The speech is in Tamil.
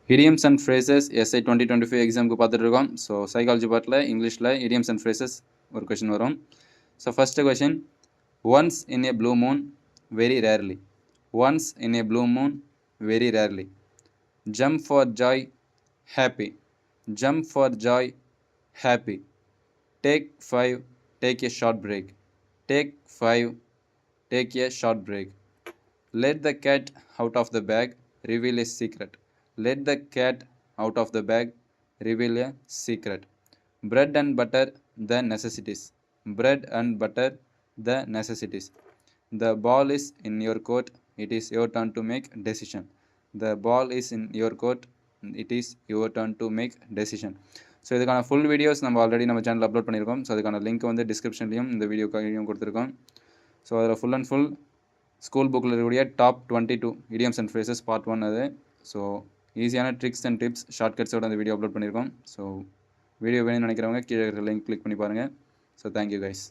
idioms and phrases SI 2025 எக்ஸாமுக்கு பார்த்துட்டு இருக்கோம். ஸோ சைக்காலஜி பார்ட்டில் இங்கிலீஷில் idioms and phrases ஒரு கொஷின் வரும். So first question, once in A blue Moon very rarely. Once in A blue Moon very rarely. Jump for Joy happy. Jump for Joy happy. Take 5 take a short break. Take 5 take a short break. Let the cat out of the bag, reveal a secret. Let the cat out of the bag, reveal a secret. Bread and butter, the necessities. Bread and butter, the necessities. The ball is in your court, it is your turn to make decision. The ball is in your court, it is your turn to make decision. So இதுக்கான ஃபுல் வீடியோஸ் நம்ம ஆல்ரெடி நம்ம சேனலில் அப்லோட் பண்ணியிருக்கோம். ஸோ அதுக்கான லிங்க் வந்து டிஸ்கிரிப்ஷன்லையும் இந்த வீடியோக்காகவும் கொடுத்துருக்கோம். ஸோ அதில் ஃபுல் அண்ட் ஃபுல் ஸ்கூல் புக்கில் இருக்கக்கூடிய top 22 idioms and phrases part 1 அது. ஸோ ஈஸியான ட்ரிக்ஸ் அண்ட் டிப்ஸ் ஷார்ட்கட்ஸோட அந்த வீடியோ அப்லோட் பண்ணியிருக்கோம். ஸோ வீடியோ வேணும்னு நினைக்கிறவங்க கீழே இருக்கிற லிங்க் கிளிக் பண்ணி பாருங்கள். So thank you guys.